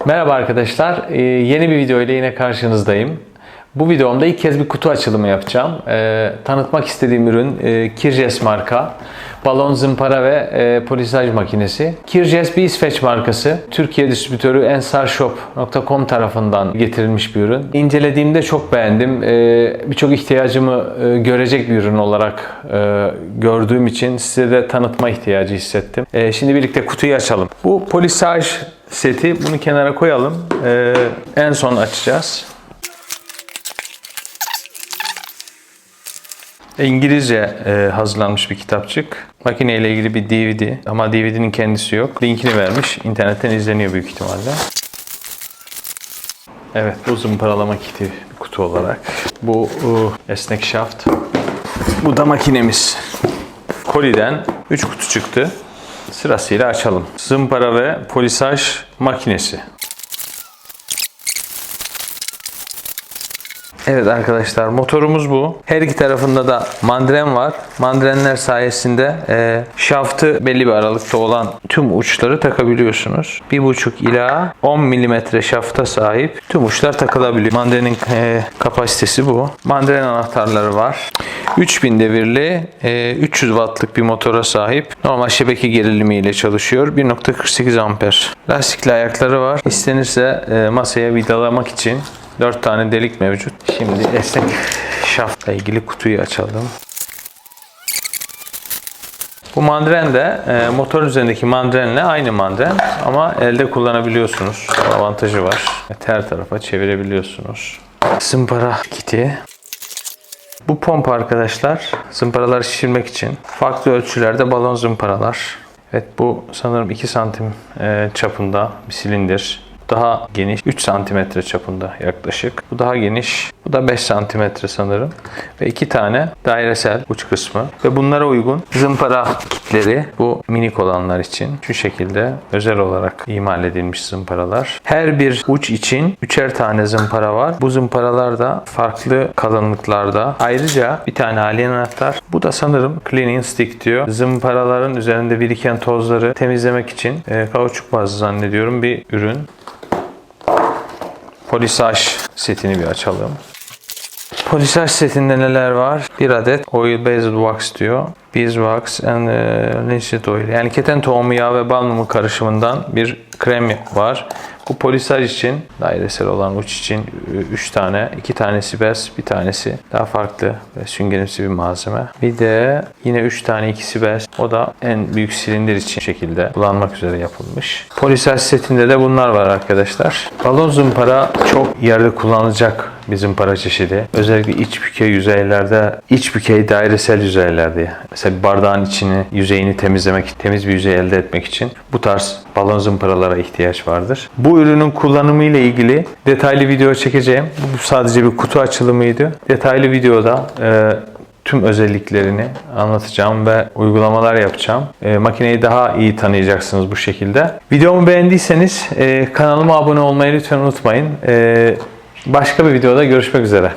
Merhaba arkadaşlar, yeni bir video ile yine karşınızdayım. Bu videomda ilk kez bir kutu açılımı yapacağım. Tanıtmak istediğim ürün Kirjes marka balon zımpara ve polisaj makinesi. Kirjes bir İsveç markası. Türkiye distribütörü ensarshop.com tarafından getirilmiş bir ürün. İncelediğimde çok beğendim. Birçok ihtiyacımı görecek bir ürün olarak gördüğüm için size de tanıtma ihtiyacı hissettim. Şimdi birlikte kutuyu açalım. Bu polisaj seti, bunu kenara koyalım. En son açacağız. İngilizce hazırlanmış bir kitapçık. Makine ile ilgili bir DVD ama DVD'nin kendisi yok. Linkini vermiş. İnternetten izleniyor büyük ihtimalle. Evet, bu zımparalama kiti bir kutu olarak. Bu esnek şaft. Bu da makinemiz. Koliden 3 kutu çıktı. Sırasıyla açalım. Zımpara ve polisaj makinesi. Evet arkadaşlar, motorumuz bu. Her iki tarafında da mandren var. Mandrenler sayesinde şaftı belli bir aralıkta olan tüm uçları takabiliyorsunuz. 1,5 ila 10 mm şafta sahip tüm uçlar takılabiliyor. Mandrenin kapasitesi bu. Mandren anahtarları var. 3000 devirli 300 wattlık bir motora sahip. Normal şebeke gerilimi ile çalışıyor. 1.48 amper. Lastikli ayakları var. İstenirse masaya vidalamak için 4 tane delik mevcut. Şimdi esnek şaftla ilgili kutuyu açalım. Bu mandren de motorun üzerindeki mandrenle aynı mandren ama elde kullanabiliyorsunuz. Avantajı var. Her tarafa çevirebiliyorsunuz. Zımpara kiti. Bu pompa arkadaşlar, zımparaları şişirmek için. Farklı ölçülerde balon zımparalar. Evet, bu sanırım 2 santim çapında bir silindir. Daha geniş 3 cm çapında yaklaşık. Bu daha geniş. Bu da 5 cm sanırım. Ve 2 tane dairesel uç kısmı. Ve bunlara uygun zımpara kitleri, bu minik olanlar için şu şekilde özel olarak imal edilmiş zımparalar. Her bir uç için 3'er tane zımpara var. Bu zımparalar da farklı kalınlıklarda. Ayrıca bir tane alien anahtar. Bu da sanırım cleaning stick diyor. Zımparaların üzerinde biriken tozları temizlemek için kauçuk bazlı zannediyorum bir ürün. Polisaj setini bir açalım. Polisaj setinde neler var? Bir adet oil based wax diyor. Beeswax and linseed oil. Yani keten tohumu yağı ve bal mumu karışımından bir krem var. Bu polisaj için, dairesel olan uç için 3 tane, 2 tanesi bez, bir tanesi daha farklı ve süngerimsi bir malzeme. Bir de yine 3 tane, ikisi bez. O da en büyük silindir için şekilde kullanmak üzere yapılmış. Polisaj setinde de bunlar var arkadaşlar. Balon zımpara çok yerde kullanılacak bir zımpara çeşidi. Özellikle iç bükey yüzeylerde, iç bükey dairesel yüzeylerde. Mesela bir bardağın içini, yüzeyini temizlemek, temiz bir yüzey elde etmek için bu tarz balon zımparalara ihtiyaç vardır. Bu ürünün kullanımı ile ilgili detaylı video çekeceğim. Bu sadece bir kutu açılımıydı. Detaylı videoda tüm özelliklerini anlatacağım ve uygulamalar yapacağım. Makineyi daha iyi tanıyacaksınız bu şekilde. Videomu beğendiyseniz kanalıma abone olmayı lütfen unutmayın. Başka bir videoda görüşmek üzere.